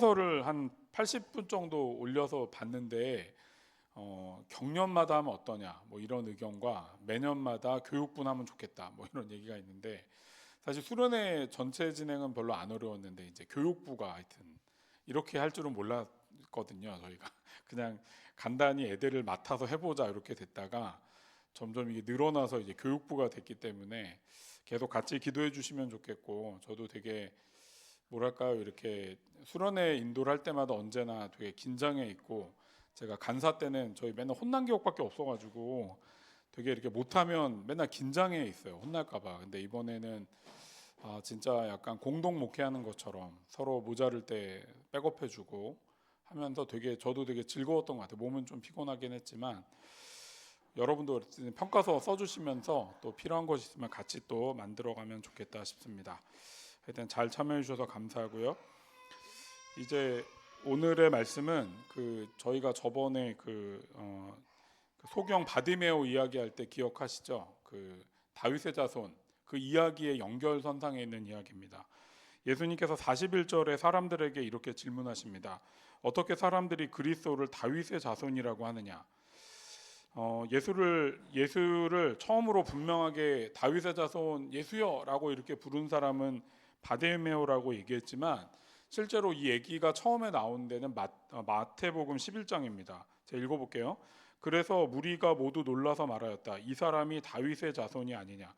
서를 한 80분 정도 올려서 봤는데 경년마다 하면 어떠냐 뭐 이런 의견과 매년마다 교육분 하면 좋겠다 뭐 이런 얘기가 있는데, 사실 수련회 전체 진행은 별로 안 어려웠는데 이제 교육부가 하여튼 이렇게 할 줄은 몰랐거든요. 저희가 그냥 간단히 애들을 맡아서 해보자 이렇게 됐다가 점점 이게 늘어나서 이제 교육부가 됐기 때문에 계속 같이 기도해 주시면 좋겠고, 저도 되게 뭐랄까요, 이렇게 수련회 인도를 할 때마다 언제나 되게 긴장해 있고, 제가 간사 때는 저희 맨날 혼난 기억밖에 없어가지고 되게 이렇게 못하면 맨날 긴장해 있어요, 혼날까봐. 근데 이번에는 진짜 약간 공동 목회하는 것처럼 서로 모자랄 때 백업해주고 하면서 되게 저도 되게 즐거웠던 것 같아요. 몸은 좀 피곤하긴 했지만 여러분도 평가서 써주시면서 또 필요한 것이 있으면 같이 또 만들어가면 좋겠다 싶습니다. 하여튼 잘 참여해 주셔서 감사하고요. 이제 오늘의 말씀은 저희가 저번에 소경 바디메오 이야기할 때 기억하시죠? 다윗의 자손 그 이야기의 연결선상에 있는 이야기입니다. 예수님께서 41절에 사람들에게 이렇게 질문하십니다. 어떻게 사람들이 그리스도를 다윗의 자손이라고 하느냐? 예수를 처음으로 분명하게 다윗의 자손 예수여라고 이렇게 부른 사람은 바디메오라고 얘기했지만, 실제로 이 얘기가 처음에 나온 데는 마태복음 11장입니다. 제가 읽어볼게요. 그래서 무리가 모두 놀라서 말하였다. 이 사람이 다윗의 자손이 아니냐.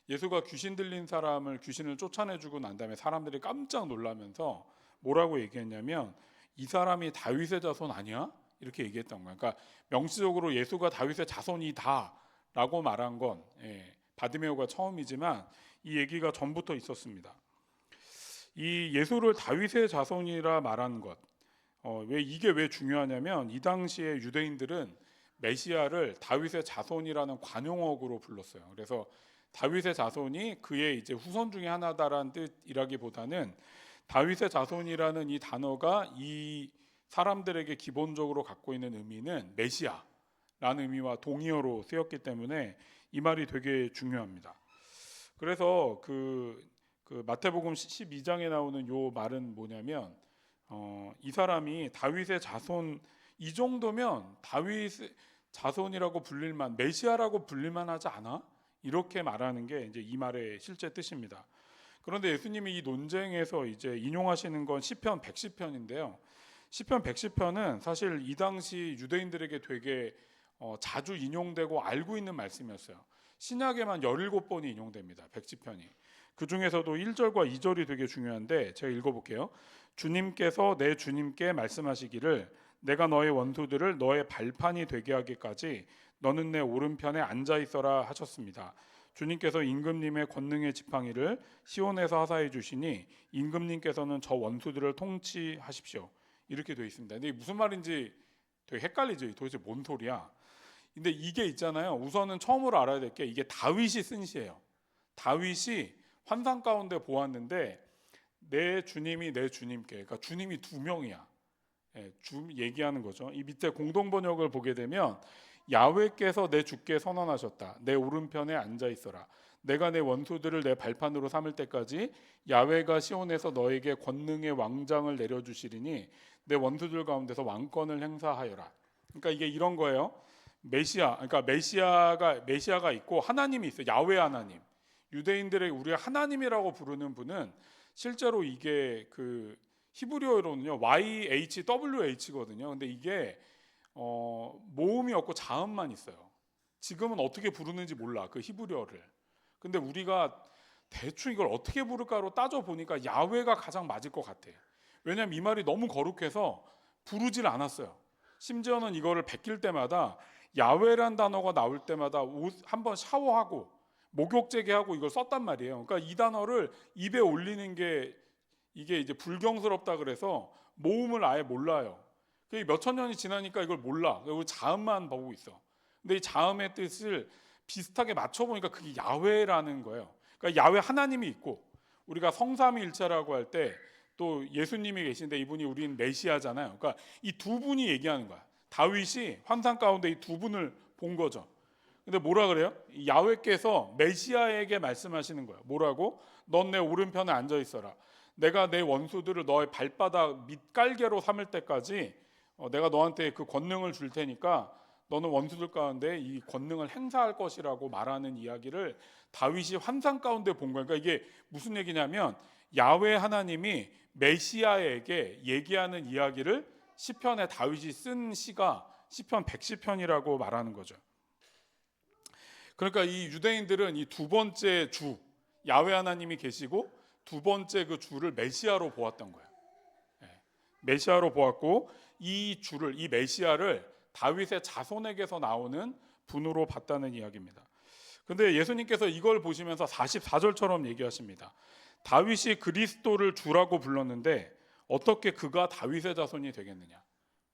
예수가 귀신 들린 사람을 귀신을 쫓아내주고 난 다음에 사람들이 깜짝 놀라면서 뭐라고 얘기했냐면, 이 사람이 다윗의 자손 아니야? 이렇게 얘기했던 거예요. 그러니까 명시적으로 예수가 다윗의 자손이다라고 말한 건 바디메오가 처음이지만 이 얘기가 전부터 있었습니다. 이 예수를 다윗의 자손이라 말한 것, 이게 왜 중요하냐면, 이 당시에 유대인들은 메시아를 다윗의 자손이라는 관용어구로 불렀어요. 그래서 다윗의 자손이 그의 이제 후손 중에 하나다라는 뜻이라기보다는 다윗의 자손이라는 이 단어가 이 사람들에게 기본적으로 갖고 있는 의미는 메시아라는 의미와 동의어로 쓰였기 때문에 이 말이 되게 중요합니다. 그래서 마태복음 12장에 나오는 요 말은 뭐냐면, 이 사람이 다윗의 자손, 이 정도면 다윗의 자손이라고 불릴만, 메시아라고 불릴만 하지 않아? 이렇게 말하는 게 이제 이 말의 실제 뜻입니다. 그런데 예수님이 이 논쟁에서 이제 인용하시는 건 시편 110편인데요. 시편 110편은 사실 이 당시 유대인들에게 되게 자주 인용되고 알고 있는 말씀이었어요. 신약에만 17번이 인용됩니다. 110편이. 그 중에서도 1절과 2절이 되게 중요한데 제가 읽어볼게요. 주님께서 내 주님께 말씀하시기를 내가 너의 원수들을 너의 발판이 되게 하기까지 너는 내 오른편에 앉아 있어라 하셨습니다. 주님께서 임금님의 권능의 지팡이를 시온에서 하사해 주시니 임금님께서는 저 원수들을 통치하십시오. 이렇게 되어 있습니다. 근데 무슨 말인지 되게 헷갈리죠. 도대체 뭔 소리야? 근데 이게 있잖아요. 우선은 처음으로 알아야 될 게 이게 다윗이 쓴 시예요. 다윗이 환상 가운데 보았는데 내 주님이 내 주님께, 그러니까 주님이 두 명이야. 얘기하는 거죠. 이 밑에 공동 번역을 보게 되면 야훼께서 내 주께 선언하셨다. 내 오른편에 앉아 있어라. 내가 내 원수들을 내 발판으로 삼을 때까지 야훼가 시온에서 너에게 권능의 왕장을 내려주시리니 내 원수들 가운데서 왕권을 행사하여라. 그러니까 이게 이런 거예요. 그러니까 메시아가 있고 하나님이 있어요. 야훼 하나님. 유대인들의 우리가 하나님이라고 부르는 분은 실제로 이게 히브리어로는요 YHWH거든요. 근데 이게 모음이 없고 자음만 있어요. 지금은 어떻게 부르는지 몰라, 그 히브리어를. 근데 우리가 대충 이걸 어떻게 부를까로 따져 보니까 야훼가 가장 맞을 것 같아. 왜냐면 이 말이 너무 거룩해서 부르질 않았어요. 심지어는 이거를 베낄 때마다 야훼란 단어가 나올 때마다 한번 샤워하고 목욕제게하고 이걸 썼단 말이에요. 그러니까 이 단어를 입에 올리는 게 이게 이제 불경스럽다 그래서 모음을 아예 몰라요. 몇천 년이 지나니까 이걸 몰라. 그리고 자음만 보고 있어. 근데 이 자음의 뜻을 비슷하게 맞춰보니까 그게 야훼라는 거예요. 그러니까 야훼 하나님이 있고, 우리가 성삼위일체라고 할 때 또 예수님이 계신데 이분이 우린 메시아잖아요. 그러니까 이 두 분이 얘기하는 거야. 다윗이 환상 가운데 이 두 분을 본 거죠. 근데 뭐라 그래요? 야훼께서 메시아에게 말씀하시는 거예요. 뭐라고? 넌 내 오른편에 앉아 있어라. 내가 내 원수들을 너의 발바닥 밑깔개로 삼을 때까지 내가 너한테 그 권능을 줄 테니까 너는 원수들 가운데 이 권능을 행사할 것이라고 말하는 이야기를 다윗이 환상 가운데 본 거예요. 그러니까 이게 무슨 얘기냐면 야훼 하나님이 메시아에게 얘기하는 이야기를 시편에 다윗이 쓴 시가 시편 110편이라고 말하는 거죠. 그러니까 이 유대인들은 이 두 번째 주 야훼 하나님이 계시고 두 번째 그 주를 메시아로 보았던 거예요. 메시아로 보았고 이 주를 이 메시아를 다윗의 자손에게서 나오는 분으로 봤다는 이야기입니다. 근데 예수님께서 이걸 보시면서 44절처럼 얘기하십니다. 다윗이 그리스도를 주라고 불렀는데 어떻게 그가 다윗의 자손이 되겠느냐?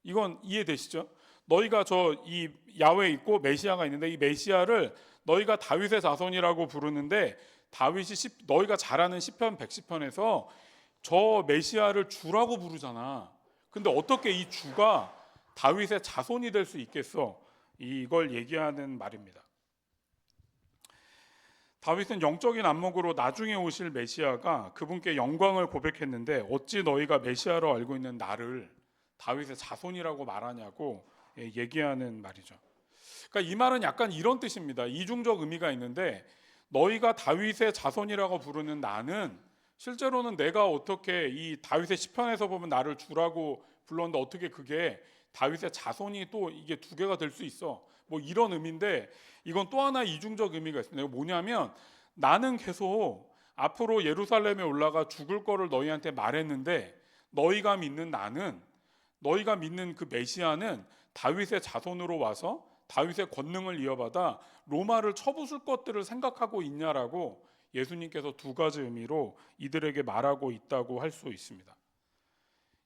이건 이해되시죠? 너희가 이 야훼 있고 메시아가 있는데 이 메시아를 너희가 다윗의 자손이라고 부르는데 다윗이 너희가 잘 아는 시편 110편에서 저 메시아를 주라고 부르잖아. 근데 어떻게 이 주가 다윗의 자손이 될 수 있겠어? 이걸 얘기하는 말입니다. 다윗은 영적인 안목으로 나중에 오실 메시아가 그분께 영광을 고백했는데 어찌 너희가 메시아로 알고 있는 나를 다윗의 자손이라고 말하냐고 얘기하는 말이죠. 그러니까 이 말은 약간 이런 뜻입니다. 이중적 의미가 있는데 너희가 다윗의 자손이라고 부르는 나는 실제로는 내가 어떻게 이 다윗의 시편에서 보면 나를 주라고 불렀는데 어떻게 그게 다윗의 자손이 또 이게 두 개가 될 수 있어? 뭐 이런 의미인데 이건 또 하나 이중적 의미가 있습니다. 뭐냐면 나는 계속 앞으로 예루살렘에 올라가 죽을 거를 너희한테 말했는데 너희가 믿는 나는 너희가 믿는 그 메시아는 다윗의 자손으로 와서 다윗의 권능을 이어받아 로마를 쳐부술 것들을 생각하고 있냐라고 예수님께서 두 가지 의미로 이들에게 말하고 있다고 할 수 있습니다.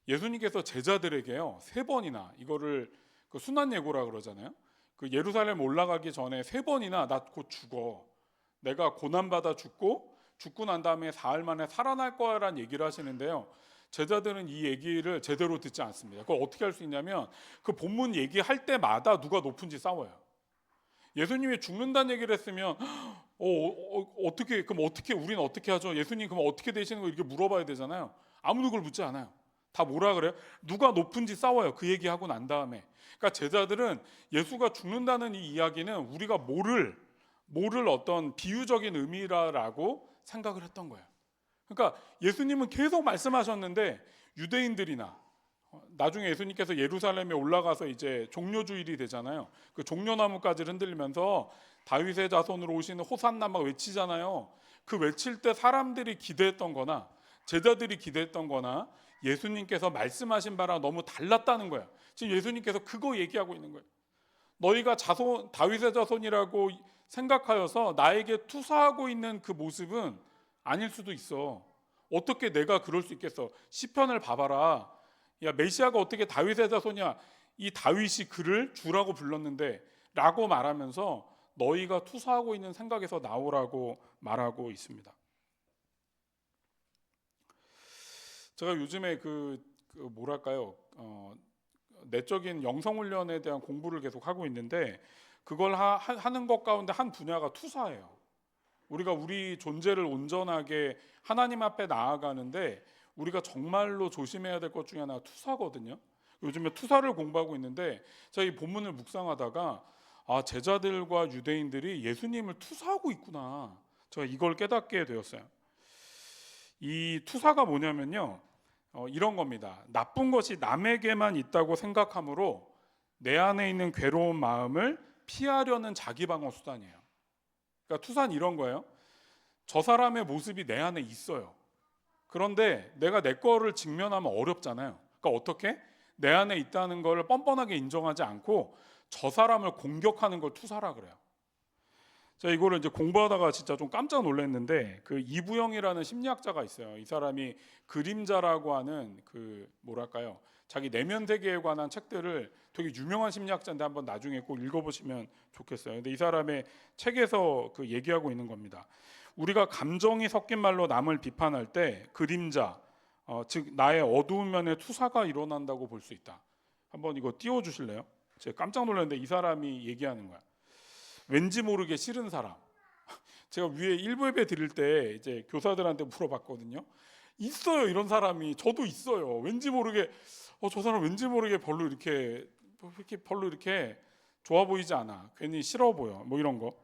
예수님께서 제자들에게요 3번이나 이거를 그 순환 예고라 그러잖아요. 그 예루살렘 올라가기 전에 3번이나 나 곧 죽어. 내가 고난 받아 죽고 난 다음에 사흘 만에 살아날 거야라는 얘기를 하시는데요. 제자들은 이 얘기를 제대로 듣지 않습니다. 그걸 어떻게 할 수 있냐면 그 본문 얘기할 때마다 누가 높은지 싸워요. 예수님이 죽는다는 얘기를 했으면 어떻게 그럼 어떻게 우리는 어떻게 하죠? 예수님 그럼 어떻게 되시는 거 이렇게 물어봐야 되잖아요. 아무도 그걸 묻지 않아요. 다 뭐라 그래요? 누가 높은지 싸워요. 그 얘기하고 난 다음에. 그러니까 제자들은 예수가 죽는다는 이 이야기는 우리가 모를 어떤 비유적인 의미라고 생각을 했던 거예요. 그러니까 예수님은 계속 말씀하셨는데 유대인들이나 나중에 예수님께서 예루살렘에 올라가서 이제 종려주일이 되잖아요. 그 종려나무까지를 흔들면서 다윗의 자손으로 오시는 호산나 막 외치잖아요. 그 외칠 때 사람들이 기대했던 거나 제자들이 기대했던 거나 예수님께서 말씀하신 바랑 너무 달랐다는 거예요. 지금 예수님께서 그거 얘기하고 있는 거예요. 너희가 다윗의 자손이라고 생각하여서 나에게 투사하고 있는 그 모습은 아닐 수도 있어. 어떻게 내가 그럴 수 있겠어? 시편을 봐봐라. 야 메시아가 어떻게 다윗의 자손이야? 이 다윗이 그를 주라고 불렀는데 라고 말하면서 너희가 투사하고 있는 생각에서 나오라고 말하고 있습니다. 제가 요즘에 뭐랄까요 내적인 영성훈련에 대한 공부를 계속 하고 있는데 그걸 하는 것 가운데 한 분야가 투사예요. 우리가 우리 존재를 온전하게 하나님 앞에 나아가는데 우리가 정말로 조심해야 될 것 중에 하나가 투사거든요. 요즘에 투사를 공부하고 있는데 제가 이 본문을 묵상하다가 제자들과 유대인들이 예수님을 투사하고 있구나. 제가 이걸 깨닫게 되었어요. 이 투사가 뭐냐면요 이런 겁니다. 나쁜 것이 남에게만 있다고 생각하므로 내 안에 있는 괴로운 마음을 피하려는 자기 방어 수단이에요. 그러니까 투사는 이런 거예요. 저 사람의 모습이 내 안에 있어요. 그런데 내가 내 거를 직면하면 어렵잖아요. 그러니까 어떻게? 내 안에 있다는 걸 뻔뻔하게 인정하지 않고 저 사람을 공격하는 걸 투사라 그래요. 제가 이거를 이제 공부하다가 진짜 좀 깜짝 놀랐는데 그 이부영이라는 심리학자가 있어요. 이 사람이 그림자라고 하는 뭐랄까요? 자기 내면 세계에 관한 책들을 되게 유명한 심리학자인데 한번 나중에 꼭 읽어보시면 좋겠어요. 근데 이 사람의 책에서 얘기하고 있는 겁니다. 우리가 감정이 섞인 말로 남을 비판할 때 그림자, 즉 나의 어두운 면에 투사가 일어난다고 볼 수 있다. 한번 이거 띄워주실래요? 제가 깜짝 놀랐는데 이 사람이 얘기하는 거야. 왠지 모르게 싫은 사람. 제가 위에 1부 예배 드릴 때 이제 교사들한테 물어봤거든요. 있어요. 이런 사람이. 저도 있어요. 왠지 모르게 저 사람 왠지 모르게 별로 이렇게 좋아 보이지 않아. 괜히 싫어 보여. 뭐 이런 거.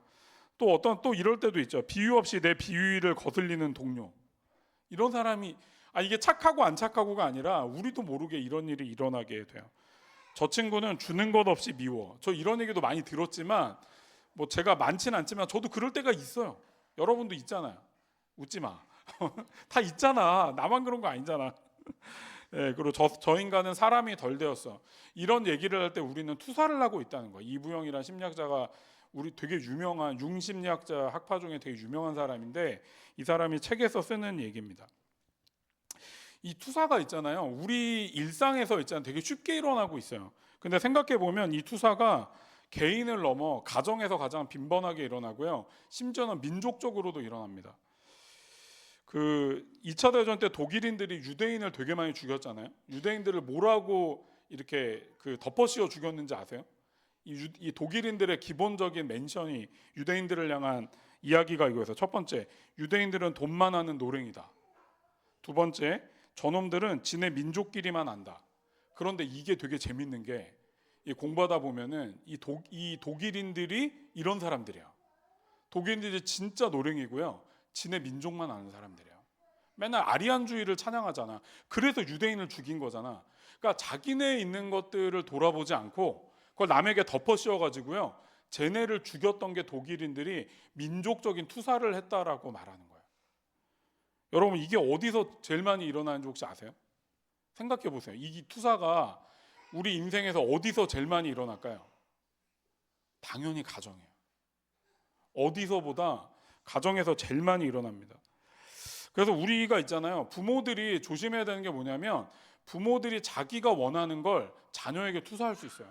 또 이럴 때도 있죠. 비유 없이 내 비위를 거슬리는 동료. 이런 사람이 이게 착하고 안 착하고가 아니라 우리도 모르게 이런 일이 일어나게 돼요. 저 친구는 주는 것 없이 미워. 저 이런 얘기도 많이 들었지만 뭐 제가 많지는 않지만 저도 그럴 때가 있어요. 여러분도 있잖아요. 웃지 마. 다 있잖아. 나만 그런 거 아니잖아. 예, 그리고 저 인간은 사람이 덜 되었어. 이런 얘기를 할 때 우리는 투사를 하고 있다는 거야. 이부영이라는 심리학자가 우리 되게 유명한 융심리학자 학파 중에 되게 유명한 사람인데 이 사람이 책에서 쓰는 얘기입니다. 이 투사가 있잖아요. 우리 일상에서 있잖아요. 되게 쉽게 일어나고 있어요. 근데 생각해 보면 이 투사가 개인을 넘어 가정에서 가장 빈번하게 일어나고요. 심지어는 민족적으로도 일어납니다. 그 2차 대전 때 독일인들이 유대인을 되게 많이 죽였잖아요. 유대인들을 뭐라고 이렇게 덮어씌워 죽였는지 아세요? 이 독일인들의 기본적인 멘션이 유대인들을 향한 이야기가 이거여서 첫 번째, 유대인들은 돈만 하는 노랭이다. 두 번째, 저놈들은 지네 민족끼리만 안다. 그런데 이게 되게 재밌는 게 공부하다 보면은 이 독일인들이 이런 사람들이야. 독일인들이 진짜 노랭이고요. 지네 민족만 아는 사람들이에요. 맨날 아리안주의를 찬양하잖아. 그래서 유대인을 죽인 거잖아. 그러니까 자기네 있는 것들을 돌아보지 않고 그걸 남에게 덮어 씌워가지고요. 쟤네를 죽였던 게 독일인들이 민족적인 투사를 했다라고 말하는 거예요. 여러분 이게 어디서 제일 많이 일어나는지 혹시 아세요? 생각해 보세요. 이 투사가 우리 인생에서 어디서 제일 많이 일어날까요? 당연히 가정이에요. 어디서보다 가정에서 제일 많이 일어납니다. 그래서 우리가 있잖아요. 부모들이 조심해야 되는 게 뭐냐면 부모들이 자기가 원하는 걸 자녀에게 투사할 수 있어요.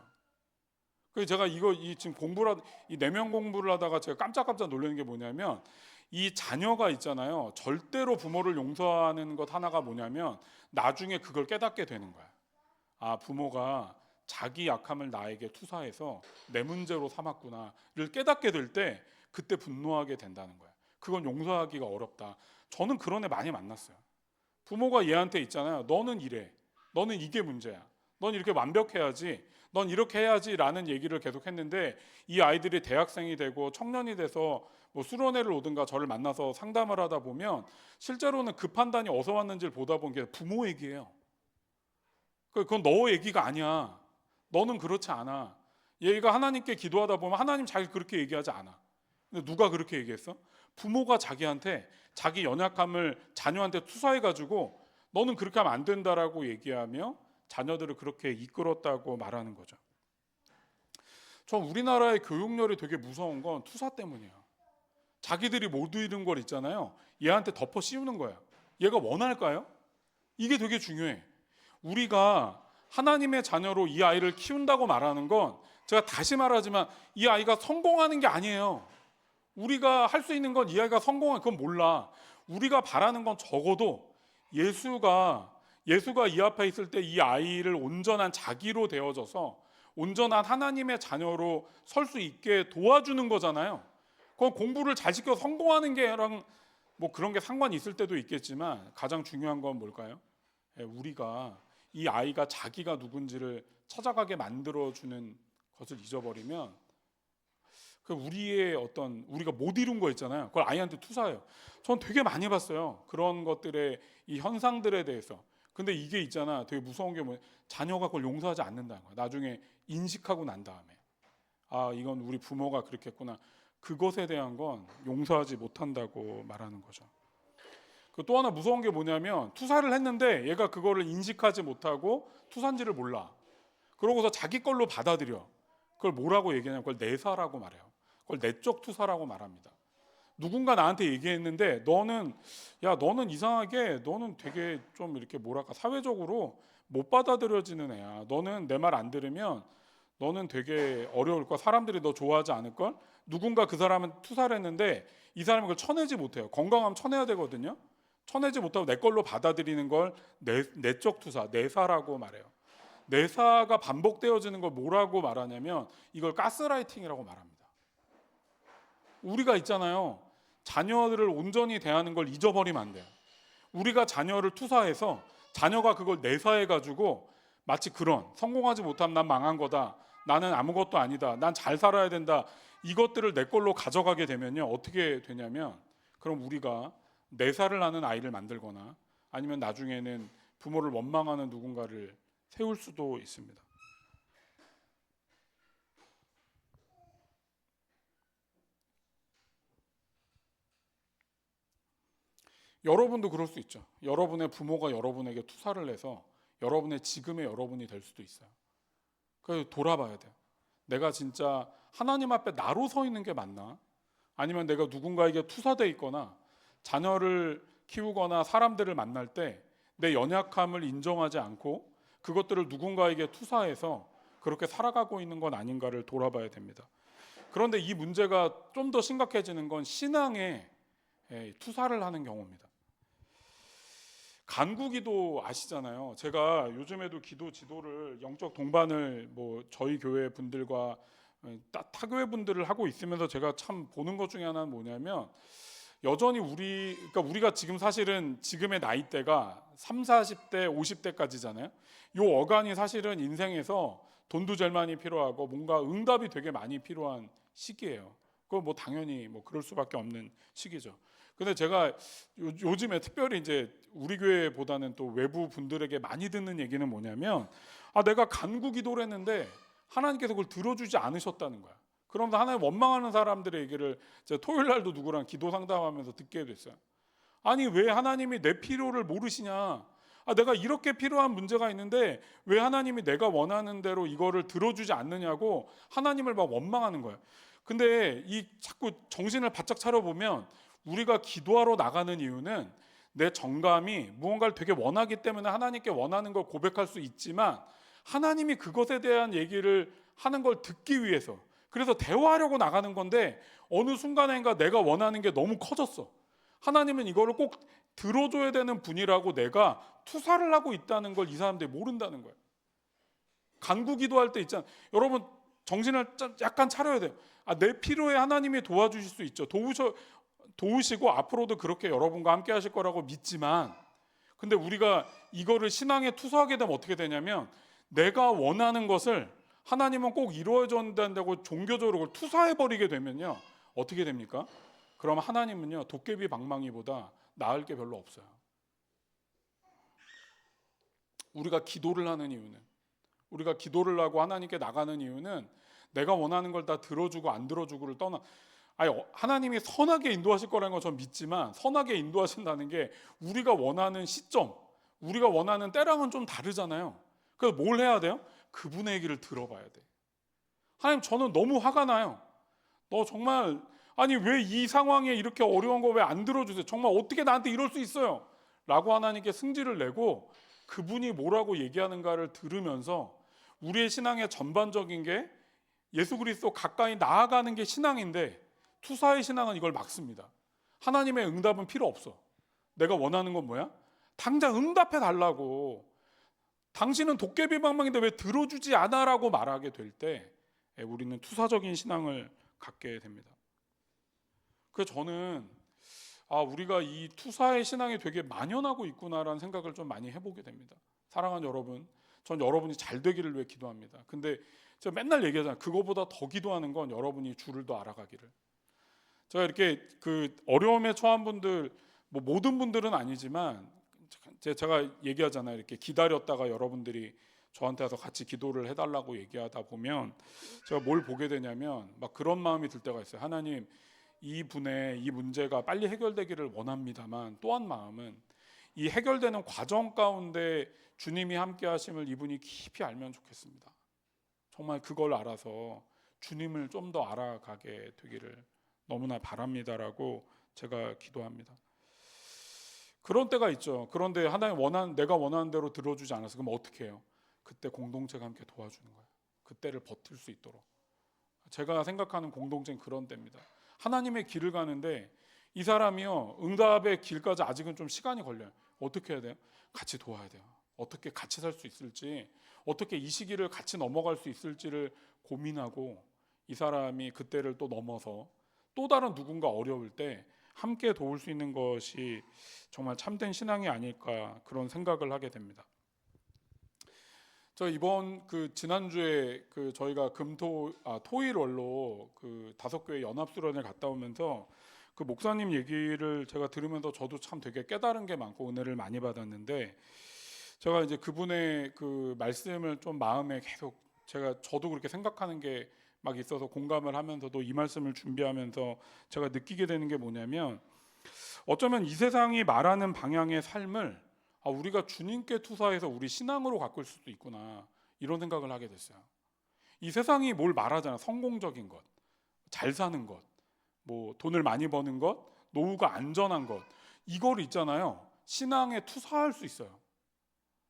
그래서 제가 지금 이 내면 공부를 하다가 제가 깜짝깜짝 놀라는 게 뭐냐면 이 자녀가 있잖아요. 절대로 부모를 용서하는 것 하나가 뭐냐면 나중에 그걸 깨닫게 되는 거야. 부모가 자기 약함을 나에게 투사해서 내 문제로 삼았구나를 깨닫게 될 때 그때 분노하게 된다는 거야. 그건 용서하기가 어렵다. 저는 그런 애 많이 만났어요. 부모가 얘한테 있잖아요. 너는 이래. 너는 이게 문제야. 넌 이렇게 완벽해야지. 넌 이렇게 해야지 라는 얘기를 계속 했는데 이 아이들이 대학생이 되고 청년이 돼서 뭐 수련회를 오든가 저를 만나서 상담을 하다 보면 실제로는 그 판단이 어디서 왔는지를 보다 본 게 부모 얘기예요. 그건 너 얘기가 아니야. 너는 그렇지 않아. 얘가 하나님께 기도하다 보면 하나님 자기 그렇게 얘기하지 않아. 근데 누가 그렇게 얘기했어? 부모가 자기한테 자기 연약함을 자녀한테 투사해가지고 너는 그렇게 하면 안 된다라고 얘기하며 자녀들을 그렇게 이끌었다고 말하는 거죠. 저 우리나라의 교육열이 되게 무서운 건 투사 때문이에요. 자기들이 못 이룬 걸 있잖아요. 얘한테 덮어 씌우는 거야. 얘가 원할까요? 이게 되게 중요해. 우리가 하나님의 자녀로 이 아이를 키운다고 말하는 건 제가 다시 말하지만 이 아이가 성공하는 게 아니에요. 우리가 할 수 있는 건 이 아이가 성공한 그건 몰라. 우리가 바라는 건 적어도 예수가 이 앞에 있을 때 이 아이를 온전한 자기로 되어져서 온전한 하나님의 자녀로 설 수 있게 도와주는 거잖아요. 그건 공부를 잘 시켜 성공하는 게랑 뭐 그런 게 상관이 있을 때도 있겠지만 가장 중요한 건 뭘까요? 우리가 이 아이가 자기가 누군지를 찾아가게 만들어주는 것을 잊어버리면 우리가 못 이룬 거 있잖아요. 그걸 아이한테 투사해요. 전 되게 많이 봤어요. 그런 것들의 이 현상들에 대해서. 근데 이게 있잖아. 되게 무서운 게 뭐냐. 자녀가 그걸 용서하지 않는다는 거야. 나중에 인식하고 난 다음에. 이건 우리 부모가 그렇게 했구나. 그것에 대한 건 용서하지 못한다고 말하는 거죠. 또 하나 무서운 게 뭐냐면 투사를 했는데 얘가 그거를 인식하지 못하고 투사인지를 몰라. 그러고서 자기 걸로 받아들여. 그걸 뭐라고 얘기하냐면 그걸 내사라고 말해요. 그걸 내적 투사라고 말합니다. 누군가 나한테 얘기했는데 너는 이상하게 너는 되게 좀 이렇게 뭐랄까 사회적으로 못 받아들여지는 애야. 너는 내 말 안 들으면 너는 되게 어려울 거야. 사람들이 너 좋아하지 않을 걸. 누군가 그 사람은 투사를 했는데 이 사람은 그걸 쳐내지 못해요. 건강하면 쳐내야 되거든요. 쳐내지 못하고 내 걸로 받아들이는 걸 내적 투사, 내사라고 말해요. 내사가 반복되어지는 걸 뭐라고 말하냐면 이걸 가스라이팅이라고 말합니다. 우리가 있잖아요. 자녀들을 온전히 대하는 걸 잊어버리면 안 돼요. 우리가 자녀를 투사해서 자녀가 그걸 내사해 가지고 마치 그런 성공하지 못하면 난 망한 거다, 나는 아무것도 아니다, 난 잘 살아야 된다, 이것들을 내 걸로 가져가게 되면요 어떻게 되냐면, 그럼 우리가 내사를 하는 아이를 만들거나 아니면 나중에는 부모를 원망하는 누군가를 세울 수도 있습니다. 여러분도 그럴 수 있죠. 여러분의 부모가 여러분에게 투사를 해서 여러분의 지금의 여러분이 될 수도 있어요. 그래서 돌아봐야 돼요. 내가 진짜 하나님 앞에 나로 서 있는 게 맞나? 아니면 내가 누군가에게 투사돼 있거나 자녀를 키우거나 사람들을 만날 때 내 연약함을 인정하지 않고 그것들을 누군가에게 투사해서 그렇게 살아가고 있는 건 아닌가를 돌아봐야 됩니다. 그런데 이 문제가 좀 더 심각해지는 건 신앙에 투사를 하는 경우입니다. 간구기도 아시잖아요. 제가 요즘에도 기도 지도를, 영적 동반을 뭐 저희 교회 분들과 타교회 분들을 하고 있으면서 제가 참 보는 것 중에 하나는 뭐냐면, 여전히 그러니까 우리가 지금 사실은 지금의 나이대가 3, 40대, 50대까지잖아요. 요 어간이 사실은 인생에서 돈도 제일 많이 필요하고 뭔가 응답이 되게 많이 필요한 시기예요. 그거 뭐 당연히 뭐 그럴 수밖에 없는 시기죠. 근데 제가 요즘에 특별히 이제 우리 교회보다는 또 외부 분들에게 많이 듣는 얘기는 뭐냐면, 내가 간구 기도를 했는데 하나님께서 그걸 들어주지 않으셨다는 거야. 그러면서 하나님 원망하는 사람들의 얘기를 제가 토요일 날도 누구랑 기도 상담하면서 듣게 됐어요. 아니 왜 하나님이 내 필요를 모르시냐? 내가 이렇게 필요한 문제가 있는데 왜 하나님이 내가 원하는 대로 이거를 들어주지 않느냐고 하나님을 막 원망하는 거예요. 근데 이 자꾸 정신을 바짝 차려보면 우리가 기도하러 나가는 이유는 내 정감이 무언가를 되게 원하기 때문에 하나님께 원하는 걸 고백할 수 있지만, 하나님이 그것에 대한 얘기를 하는 걸 듣기 위해서, 그래서 대화하려고 나가는 건데 어느 순간인가 내가 원하는 게 너무 커졌어. 하나님은 이거를 꼭 들어줘야 되는 분이라고 내가 투사를 하고 있다는 걸 이 사람들이 모른다는 거예요. 간구 기도할 때 있잖아요. 여러분 정신을 약간 차려야 돼요. 내 필요에 하나님이 도와주실 수 있죠. 도우시고 앞으로도 그렇게 여러분과 함께 하실 거라고 믿지만, 근데 우리가 이거를 신앙에 투사하게 되면 어떻게 되냐면, 내가 원하는 것을 하나님은 꼭 이루어져야 된다고 종교적으로 그걸 투사해버리게 되면요 어떻게 됩니까? 그럼 하나님은요 도깨비 방망이보다 나을 게 별로 없어요. 우리가 기도를 하는 이유는, 우리가 기도를 하고 하나님께 나가는 이유는 내가 원하는 걸 다 들어주고 안 들어주고를 떠나, 하나님이 선하게 인도하실 거라는 건 전 믿지만, 선하게 인도하신다는 게 우리가 원하는 시점, 우리가 원하는 때랑은 좀 다르잖아요. 그래서 뭘 해야 돼요? 그분의 얘기를 들어봐야 돼. 하나님 저는 너무 화가 나요. 너 정말 왜 이 상황에 이렇게 어려운 거 왜 안 들어주세요? 정말 어떻게 나한테 이럴 수 있어요? 라고 하나님께 승질을 내고 그분이 뭐라고 얘기하는가를 들으면서, 우리의 신앙의 전반적인 게 예수 그리스도 가까이 나아가는 게 신앙인데, 투사의 신앙은 이걸 막습니다. 하나님의 응답은 필요 없어. 내가 원하는 건 뭐야? 당장 응답해 달라고. 당신은 도깨비 방망인데 왜 들어주지 않아? 라고 말하게 될 때 우리는 투사적인 신앙을 갖게 됩니다. 그래서 저는 우리가 이 투사의 신앙이 되게 만연하고 있구나라는 생각을 좀 많이 해보게 됩니다. 사랑하는 여러분, 전 여러분이 잘 되기를 위해 기도합니다. 근데 제가 맨날 얘기하잖아요. 그거보다 더 기도하는 건 여러분이 주를 더 알아가기를. 제가 이렇게 그 어려움에 처한 분들, 뭐 모든 분들은 아니지만 제가 얘기하잖아요. 이렇게 기다렸다가 여러분들이 저한테 와서 같이 기도를 해달라고 얘기하다 보면 제가 뭘 보게 되냐면 막 그런 마음이 들 때가 있어요. 하나님, 이 분의 이 문제가 빨리 해결되기를 원합니다만, 또 한 마음은 이 해결되는 과정 가운데 주님이 함께 하심을 이분이 깊이 알면 좋겠습니다. 정말 그걸 알아서 주님을 좀 더 알아가게 되기를 너무나 바랍니다라고 제가 기도합니다. 그런 때가 있죠. 그런데 하나님 내가 원하는 대로 들어주지 않아서 그럼 어떻게 해요? 그때 공동체가 함께 도와주는 거예요. 그때를 버틸 수 있도록. 제가 생각하는 공동체는 그런 때입니다. 하나님의 길을 가는데 이 사람이요 응답의 길까지 아직은 좀 시간이 걸려요. 어떻게 해야 돼요? 같이 도와야 돼요. 어떻게 같이 살 수 있을지, 어떻게 이 시기를 같이 넘어갈 수 있을지를 고민하고, 이 사람이 그때를 또 넘어서 또 다른 누군가 어려울 때 함께 도울 수 있는 것이 정말 참된 신앙이 아닐까 그런 생각을 하게 됩니다. 저 이번 지난주에 저희가 토일월로 5교회 연합수련을 갔다 오면서 그 목사님 얘기를 제가 들으면서 저도 참 되게 깨달은 게 많고 은혜를 많이 받았는데, 제가 이제 그분의 그 말씀을 좀 마음에 계속 저도 그렇게 생각하는 게 막 있어서 공감을 하면서도 이 말씀을 준비하면서 제가 느끼게 되는 게 뭐냐면, 어쩌면 이 세상이 말하는 방향의 삶을 우리가 주님께 투사해서 우리 신앙으로 바꿀 수도 있구나, 이런 생각을 하게 됐어요. 이 세상이 뭘 말하잖아. 성공적인 것, 잘 사는 것, 뭐 돈을 많이 버는 것, 노후가 안전한 것, 이걸 있잖아요. 신앙에 투사할 수 있어요.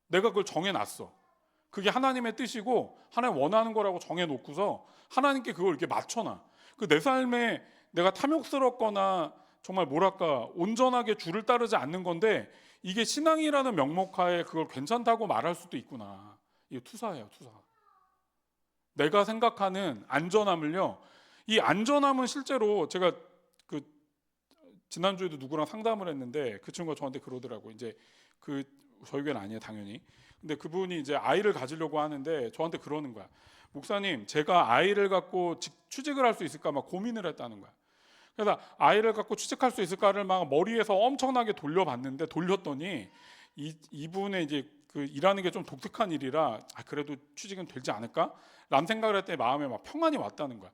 내가 그걸 정해놨어. 그게 하나님의 뜻이고 하나님 원하는 거라고 정해놓고서 하나님께 그걸 이렇게 맞춰놔. 내 삶에 내가 탐욕스럽거나 정말 뭐랄까 온전하게 주를 따르지 않는 건데, 이게 신앙이라는 명목하에 그걸 괜찮다고 말할 수도 있구나. 이게 투사예요, 투사. 내가 생각하는 안전함을요, 이 안전함은 실제로 제가 지난주에도 누구랑 상담을 했는데 그 친구가 저한테 그러더라고. 이제 저희 교회는 아니에요, 당연히. 근데 그분이 이제 아이를 가지려고 하는데 저한테 그러는 거야. 목사님, 제가 아이를 갖고 취직을 할 수 있을까 막 고민을 했다는 거야. 그래서 아이를 갖고 취직할 수 있을까를 막 머리에서 엄청나게 돌렸더니 이분의 이제 일하는 게 좀 독특한 일이라 그래도 취직은 되지 않을까? 라는 생각을 했더니 마음에 막 평안이 왔다는 거야.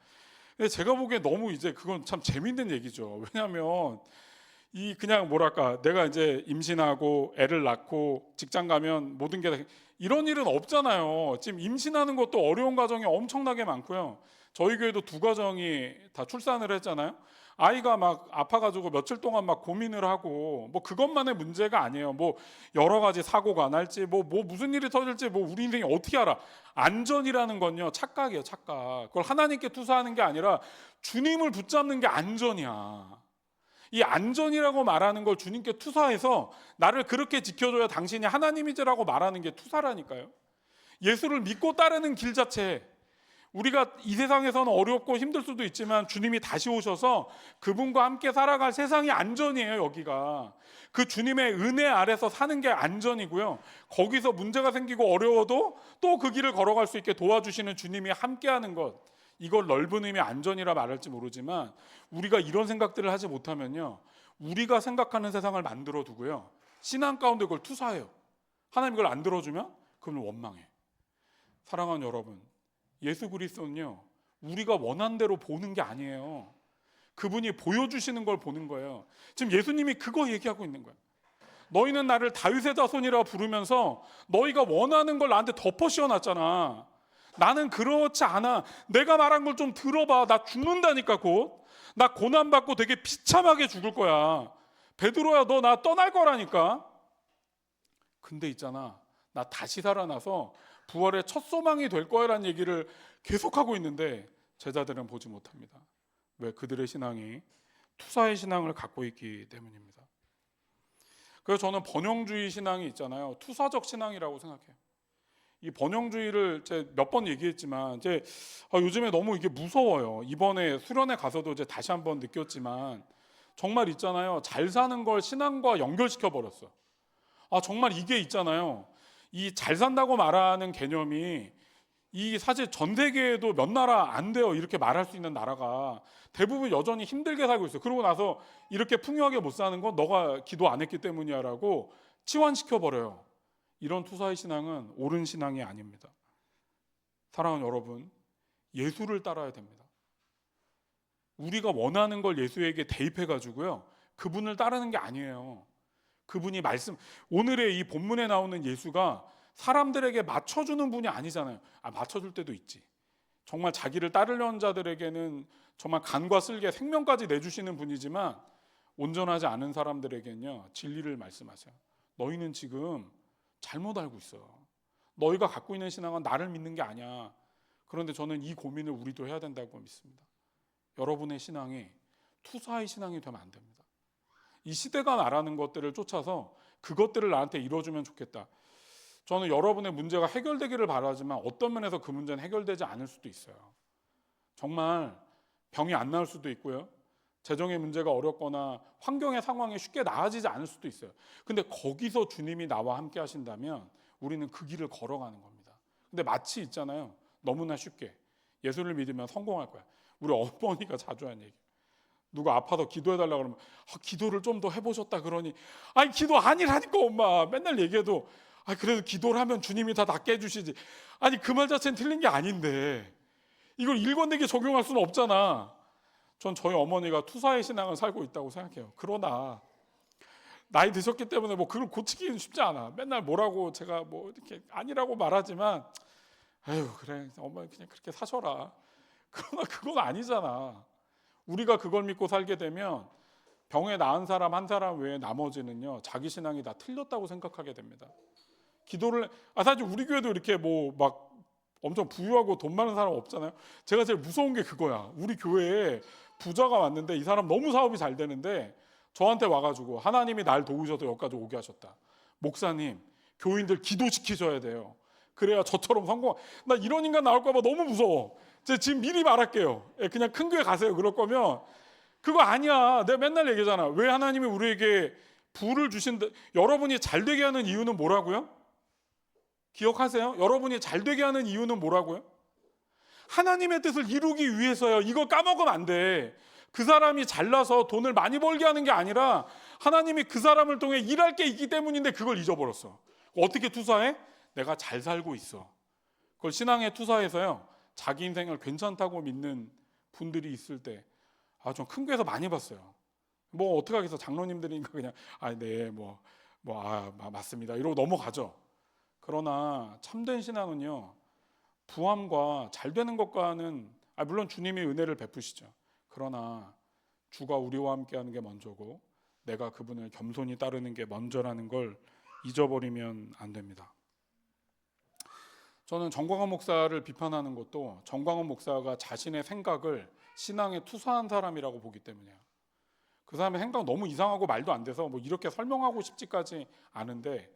근데 제가 보기에 너무 이제 그건 참 재밌는 얘기죠. 왜냐하면 그냥 뭐랄까 내가 이제 임신하고 애를 낳고 직장 가면 모든 게 이런 일은 없잖아요. 지금 임신하는 것도 어려운 가정이 엄청나게 많고요. 저희 교회도 2가정이 다 출산을 했잖아요. 아이가 막 아파가지고 며칠 동안 막 고민을 하고, 뭐 그것만의 문제가 아니에요. 뭐 여러 가지 사고가 날지 뭐 무슨 일이 터질지 뭐 우리 인생이 어떻게 알아. 안전이라는 건요 착각이에요, 착각. 그걸 하나님께 투사하는 게 아니라 주님을 붙잡는 게 안전이야. 이 안전이라고 말하는 걸 주님께 투사해서 나를 그렇게 지켜줘야 당신이 하나님이지라고 말하는 게 투사라니까요. 예수를 믿고 따르는 길 자체, 우리가 이 세상에서는 어렵고 힘들 수도 있지만 주님이 다시 오셔서 그분과 함께 살아갈 세상이 안전이에요. 여기가 그 주님의 은혜 아래서 사는 게 안전이고요. 거기서 문제가 생기고 어려워도 또 그 길을 걸어갈 수 있게 도와주시는 주님이 함께하는 것, 이걸 넓은 의미의 안전이라 말할지 모르지만 우리가 이런 생각들을 하지 못하면요, 우리가 생각하는 세상을 만들어 두고요, 신앙 가운데 그걸 투사해요. 하나님 그걸 안 들어주면 그건 원망해. 사랑하는 여러분, 예수 그리스도는요 우리가 원한 대로 보는 게 아니에요. 그분이 보여주시는 걸 보는 거예요. 지금 예수님이 그거 얘기하고 있는 거예요. 너희는 나를 다윗의 자손이라 부르면서 너희가 원하는 걸 나한테 덮어 씌워놨잖아. 나는 그렇지 않아. 내가 말한 걸 좀 들어봐. 나 죽는다니까. 곧 나 고난받고 되게 비참하게 죽을 거야. 베드로야, 너 나 떠날 거라니까. 근데 있잖아, 나 다시 살아나서 부활의 첫 소망이 될 거야라는 얘기를 계속하고 있는데 제자들은 보지 못합니다. 왜? 그들의 신앙이 투사의 신앙을 갖고 있기 때문입니다. 그래서 저는 번영주의 신앙이 있잖아요, 투사적 신앙이라고 생각해요. 이 번영주의를 몇 번 얘기했지만 요즘에 너무 이게 무서워요. 이번에 수련회 가서도 다시 한번 느꼈지만 정말 있잖아요, 잘 사는 걸 신앙과 연결시켜 버렸어. 정말 이게 있잖아요, 이 잘 산다고 말하는 개념이 사실 전 세계에도 몇 나라 안 돼요. 이렇게 말할 수 있는 나라가 대부분 여전히 힘들게 살고 있어요. 그러고 나서 이렇게 풍요하게 못 사는 건 너가 기도 안 했기 때문이야 라고 치환시켜 버려요. 이런 투사의 신앙은 옳은 신앙이 아닙니다. 사랑하는 여러분, 예수를 따라야 됩니다. 우리가 원하는 걸 예수에게 대입해 가지고요, 그분을 따르는 게 아니에요. 그분이 오늘의 이 본문에 나오는 예수가 사람들에게 맞춰주는 분이 아니잖아요. 맞춰줄 때도 있지. 정말 자기를 따르려는 자들에게는 정말 간과 쓸개 생명까지 내주시는 분이지만 온전하지 않은 사람들에게는요 진리를 말씀하세요. 너희는 지금 잘못 알고 있어. 너희가 갖고 있는 신앙은 나를 믿는 게 아니야. 그런데 저는 이 고민을 우리도 해야 된다고 믿습니다. 여러분의 신앙이 투사의 신앙이 되면 안 됩니다. 이 시대가 말하는 것들을 쫓아서 그것들을 나한테 이뤄주면 좋겠다. 저는 여러분의 문제가 해결되기를 바라지만 어떤 면에서 그 문제는 해결되지 않을 수도 있어요. 정말 병이 안 나을 수도 있고요, 재정의 문제가 어렵거나 환경의 상황이 쉽게 나아지지 않을 수도 있어요. 근데 거기서 주님이 나와 함께 하신다면 우리는 그 길을 걸어가는 겁니다. 근데 마치 있잖아요. 너무나 쉽게 예수를 믿으면 성공할 거야. 우리 어머니가 자주 하는 얘기. 누가 아파서 기도해달라 그러면 기도를 좀 더 해보셨다 그러니 아니 기도 아니라니까 엄마 맨날 얘기해도 그래도 기도를 하면 주님이 다 낫게 해주시지. 아니 그 말 자체는 틀린 게 아닌데 이걸 일관되게 적용할 수는 없잖아. 전 저희 어머니가 투사의 신앙을 살고 있다고 생각해요. 그러나 나이 드셨기 때문에 뭐 그걸 고치기는 쉽지 않아. 맨날 뭐라고 제가 뭐 이렇게 아니라고 말하지만 에휴 그래 어머니 그냥 그렇게 사셔라. 그러나 그건 아니잖아. 우리가 그걸 믿고 살게 되면 병에 나은 사람 한 사람 외에 나머지는요 자기 신앙이 다 틀렸다고 생각하게 됩니다. 기도를 사실 우리 교회도 이렇게 뭐 막 엄청 부유하고 돈 많은 사람 없잖아요. 제가 제일 무서운 게 그거야. 우리 교회에 부자가 왔는데 이 사람 너무 사업이 잘 되는데 저한테 와가지고 하나님이 날 도우셔서 여기까지 오게 하셨다. 목사님, 교인들 기도시키셔야 돼요. 그래야 저처럼 성공. 나 이런 인간 나올까 봐 너무 무서워. 제가 지금 미리 말할게요. 그냥 큰 교회 가세요. 그럴 거면 그거 아니야. 내가 맨날 얘기하잖아. 왜 하나님이 우리에게 부를 주신다. 여러분이 잘 되게 하는 이유는 뭐라고요? 기억하세요? 여러분이 잘 되게 하는 이유는 뭐라고요? 하나님의 뜻을 이루기 위해서요. 이걸 까먹으면 안 돼. 그 사람이 잘나서 돈을 많이 벌게 하는 게 아니라 하나님이 그 사람을 통해 일할 게 있기 때문인데 그걸 잊어버렸어. 어떻게 투사해? 내가 잘 살고 있어. 그걸 신앙에 투사해서요. 자기 인생을 괜찮다고 믿는 분들이 있을 때 전 큰 교회에서 많이 봤어요. 뭐 어떻게 하겠어. 장로님들이니까 그냥 네, 맞습니다. 이러고 넘어가죠. 그러나 참된 신앙은요. 부함과 잘 되는 것과는 물론 주님이 은혜를 베푸시죠. 그러나 주가 우리와 함께하는 게 먼저고 내가 그분을 겸손히 따르는 게 먼저라는 걸 잊어버리면 안 됩니다. 저는 정광훈 목사를 비판하는 것도 정광훈 목사가 자신의 생각을 신앙에 투사한 사람이라고 보기 때문이에요. 그 사람의 생각 너무 이상하고 말도 안 돼서 뭐 이렇게 설명하고 싶지까지 않은데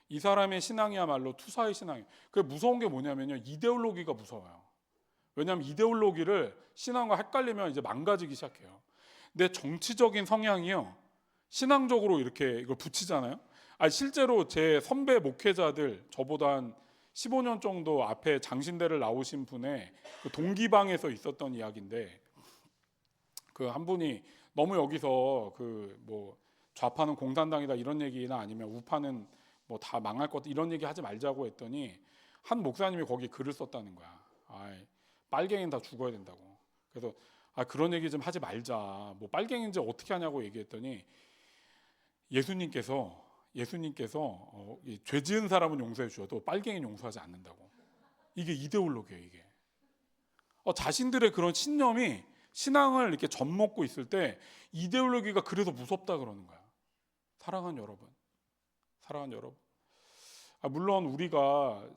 이 사람의 신앙이야말로 투사의 신앙이에요. 그게 무서운 게 뭐냐면요. 이데올로기가 무서워요. 왜냐하면 이데올로기를 신앙과 헷갈리면 이제 망가지기 시작해요. 근데 정치적인 성향이요. 신앙적으로 이렇게 이걸 붙이잖아요. 실제로 제 선배 목회자들 저보다 한 15년 정도 앞에 장신대를 나오신 분의 그 동기방에서 있었던 이야기인데 그 한 분이 너무 여기서 그 뭐 좌파는 공산당이다 이런 얘기나 아니면 우파는 뭐 다 망할 것 이런 얘기 하지 말자고 했더니 한 목사님이 거기 글을 썼다는 거야. 빨갱이는 다 죽어야 된다고. 그래서 그런 얘기 좀 하지 말자. 뭐 빨갱이인지 어떻게 하냐고 얘기했더니 예수님께서 죄 지은 사람은 용서해 주셔도 빨갱이는 용서하지 않는다고. 이게 이데올로기예요. 이게 자신들의 그런 신념이 신앙을 이렇게 젖먹고 있을 때 이데올로기가 그래서 무섭다 그러는 거야. 사랑하는 여러분. 물론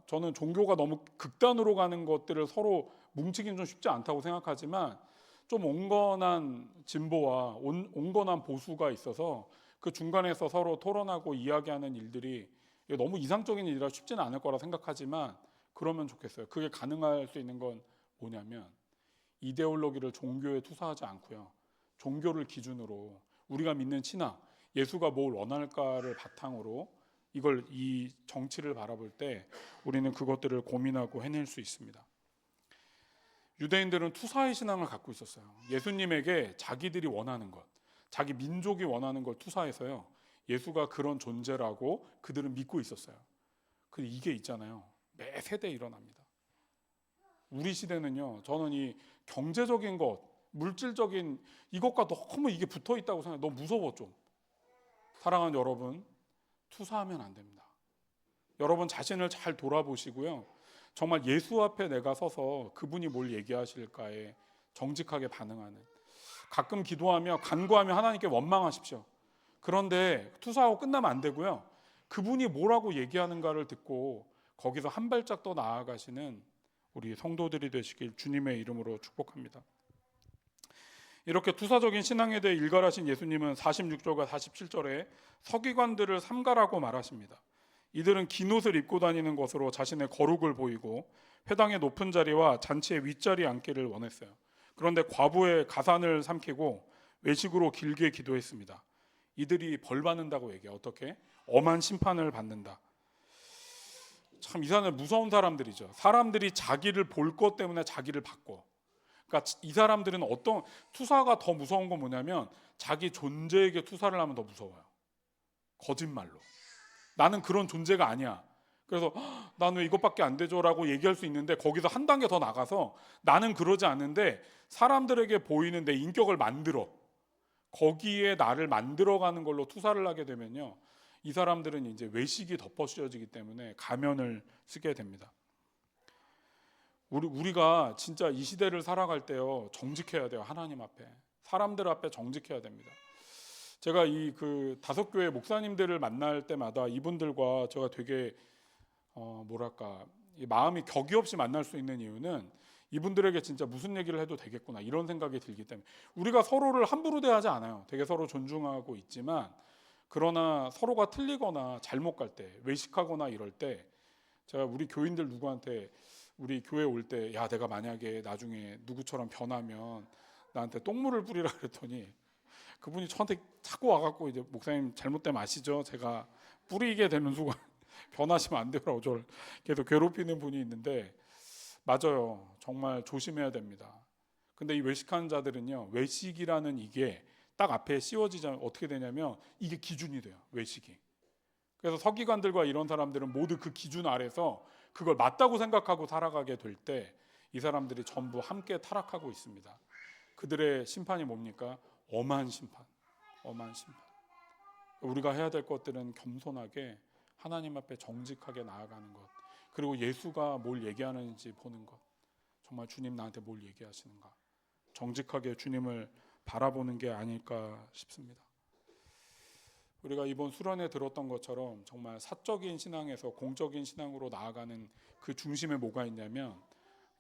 저는 종교가 너무 극단으로 가는 것들을 서로 뭉치기는 좀 쉽지 않다고 생각하지만 좀 온건한 진보와 온건한 보수가 있어서 그 중간에서 서로 토론하고 이야기하는 일들이 너무 이상적인 일이라 쉽지는 않을 거라 생각하지만 그러면 좋겠어요. 그게 가능할 수 있는 건 뭐냐면 이데올로기를 종교에 투사하지 않고요. 종교를 기준으로 우리가 믿는 신앙, 예수가 뭘 원할까를 바탕으로 이 정치를 바라볼 때 우리는 그것들을 고민하고 해낼 수 있습니다. 유대인들은 투사의 신앙을 갖고 있었어요. 예수님에게 자기들이 원하는 것, 자기 민족이 원하는 걸 투사해서요. 예수가 그런 존재라고 그들은 믿고 있었어요. 근데 이게 있잖아요. 매 세대에 일어납니다. 우리 시대는요. 저는 이 경제적인 것, 물질적인 이것과 너무 이게 붙어 있다고 생각해요. 너무 무서워 좀. 사랑하는 여러분, 투사하면 안 됩니다. 여러분 자신을 잘 돌아보시고요. 정말 예수 앞에 내가 서서 그분이 뭘 얘기하실까에 정직하게 반응하는. 가끔 기도하며 간구하며 하나님께 원망하십시오. 그런데 투사하고 끝나면 안 되고요. 그분이 뭐라고 얘기하는가를 듣고 거기서 한 발짝 더 나아가시는 우리 성도들이 되시길 주님의 이름으로 축복합니다. 이렇게 투사적인 신앙에 대해 일갈하신 예수님은 46절과 47절에 서기관들을 삼가라고 말하십니다. 이들은 긴 옷을 입고 다니는 것으로 자신의 거룩을 보이고 회당의 높은 자리와 잔치의 윗자리에 앉기를 원했어요. 그런데 과부의 가산을 삼키고 외식으로 길게 기도했습니다. 이들이 벌 받는다고 얘기해. 어떻게? 엄한 심판을 받는다. 참 이 사람은 무서운 사람들이죠. 사람들이 자기를 볼 것 때문에 자기를 바꿔. 그러니까 이 사람들은 어떤 투사가 더 무서운 건 뭐냐면 자기 존재에게 투사를 하면 더 무서워요. 거짓말로. 나는 그런 존재가 아니야. 그래서 나는 왜 이것밖에 안 되죠라고 얘기할 수 있는데 거기서 한 단계 더 나가서 나는 그러지 않는데 사람들에게 보이는 내 인격을 만들어. 거기에 나를 만들어가는 걸로 투사를 하게 되면요. 이 사람들은 이제 외식이 덮어씌워지기 때문에 가면을 쓰게 됩니다. 우리가 진짜 이 시대를 살아갈 때요 정직해야 돼요. 하나님 앞에, 사람들 앞에 정직해야 됩니다. 제가 이 그 다섯 교회 목사님들을 만날 때마다 이분들과 제가 되게 마음이 격이 없이 만날 수 있는 이유는 이분들에게 진짜 무슨 얘기를 해도 되겠구나 이런 생각이 들기 때문에. 우리가 서로를 함부로 대하지 않아요. 되게 서로 존중하고 있지만 그러나 서로가 틀리거나 잘못 갈 때, 외식하거나 이럴 때 제가 우리 교인들 누구한테 우리 교회 올 때 야 내가 만약에 나중에 누구처럼 변하면 나한테 똥물을 뿌리라 그랬더니 그분이 저한테 자꾸 와갖고 이제 목사님 잘못되면 아시죠? 제가 뿌리게 되는 순간 변하시면 안 돼요라고 저를 계속 괴롭히는 분이 있는데 맞아요. 정말 조심해야 됩니다. 근데 이 외식하는 자들은요 외식이라는 이게 딱 앞에 씌워지자면 어떻게 되냐면 이게 기준이 돼요. 외식이. 그래서 서기관들과 이런 사람들은 모두 그 기준 아래서 그걸 맞다고 생각하고 살아가게 될 때 이 사람들이 전부 함께 타락하고 있습니다. 그들의 심판이 뭡니까? 엄한 심판. 엄한 심판. 우리가 해야 될 것들은 겸손하게 하나님 앞에 정직하게 나아가는 것, 그리고 예수가 뭘 얘기하는지 보는 것. 정말 주님 나한테 뭘 얘기하시는가, 정직하게 주님을 바라보는 게 아닐까 싶습니다. 우리가 이번 수련회 들었던 것처럼 정말 사적인 신앙에서 공적인 신앙으로 나아가는 그 중심에 뭐가 있냐면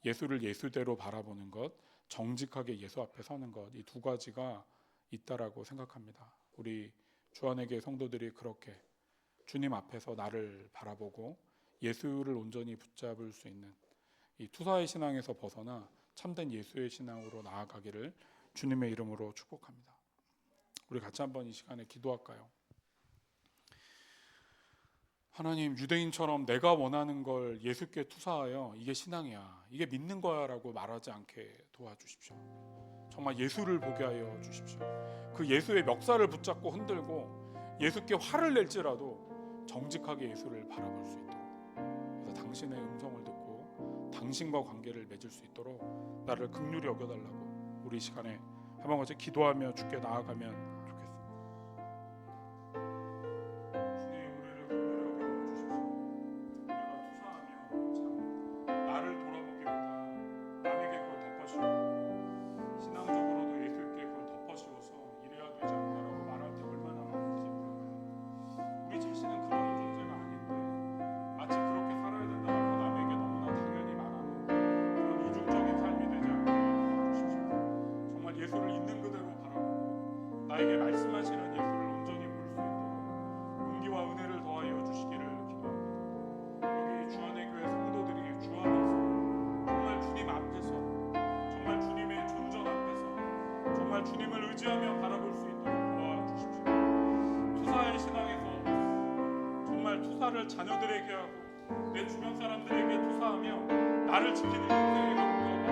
예수를 예수대로 바라보는 것, 정직하게 예수 앞에 서는 것, 이 두 가지가 있다라고 생각합니다. 우리 주안에게 성도들이 그렇게 주님 앞에서 나를 바라보고 예수를 온전히 붙잡을 수 있는 이 투사의 신앙에서 벗어나 참된 예수의 신앙으로 나아가기를 주님의 이름으로 축복합니다. 우리 같이 한번 이 시간에 기도할까요? 하나님, 유대인처럼 내가 원하는 걸 예수께 투사하여 이게 신앙이야, 이게 믿는 거야 라고 말하지 않게 도와주십시오. 정말 예수를 보게 하여 주십시오. 그 예수의 멱살을 붙잡고 흔들고 예수께 화를 낼지라도 정직하게 예수를 바라볼 수 있도록, 그래서 당신의 음성을 듣고 당신과 관계를 맺을 수 있도록 나를 긍휼히 여겨달라고 우리 시간에 한번 같이 기도하며 주께 나아가면 좋겠습니다. 주님, 우리를 긍휼히 여겨주십시오. 우리가 투사하며 참 나를 돌아보기보다 남에게 그걸 덮어씌우고 신앙적으로도 예수께 그걸 덮어씌워서 이래야 되지 않나라고 말할 때 얼마나 마음이 기뻐요. 우리 자신은 그런 존재가 아닌데 마치 그렇게 살아야 된다고 남에게 너무나 당연히 말하는 그런 이중적인 삶이 되지 않게 해주십시오. 정말 예수를 있는 그대로 바라보고 나에게 말씀하시는 예수를 온전히 볼 수 있도록 용기와 은혜를 더하여 주시기를 기도합니다. 여기 주안의 교회 성도들이 주 안에서 정말 주님 앞에서, 정말 주님의 존전 앞에서 정말 주님을 의지하며 바라볼 수 있도록 도와주십시오. 투사의 신앙에서 정말 투사를 자녀들에게 하고 내 주변 사람들에게 투사하며 나를 지키는 인생에서 벗어나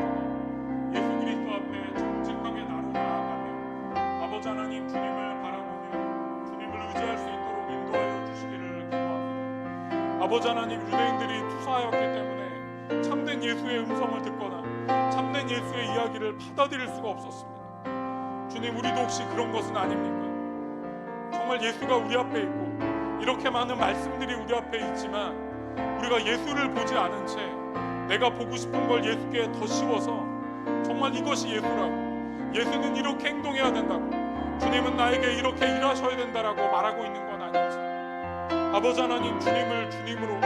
예수 그리스도 앞에 정직하게 나로 나아가며 아버지 하나님 주님을 바라보며 주님을 의지할 수 있도록 인도하여 주시기를 기도합니다. 아버지 하나님, 유대인들이 투사하였기 때문에 참된 예수의 음성을 듣거나 참된 예수의 이야기를 받아들일 수가 없었습니다. 주님, 우리도 혹시 그런 것은 아닙니까? 정말 예수가 우리 앞에 있고 이렇게 많은 말씀들이 우리 앞에 있지만 우리가 예수를 보지 않은 채 내가 보고 싶은 걸 예수께 더 씌워서 정말 이것이 예수라고, 예수는 이렇게 행동해야 된다고, 주님은 나에게 이렇게 일하셔야 된다라고 말하고 있는 건 아닌지, 아버지 하나님 주님을 주님으로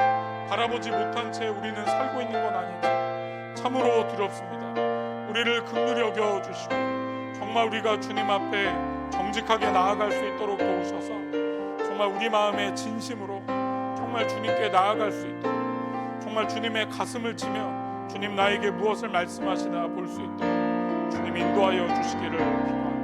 바라보지 못한 채 우리는 살고 있는 건 아닌지 참으로 두렵습니다. 우리를 긍휼히 여겨 주시고 정말 우리가 주님 앞에 정직하게 나아갈 수 있도록 도우셔서 정말 우리 마음의 진심으로 정말 주님께 나아갈 수 있도록, 정말 주님의 가슴을 치며 주님 나에게 무엇을 말씀하시나 볼 수 있도록 주님 인도하여 주시기를 기도합니다.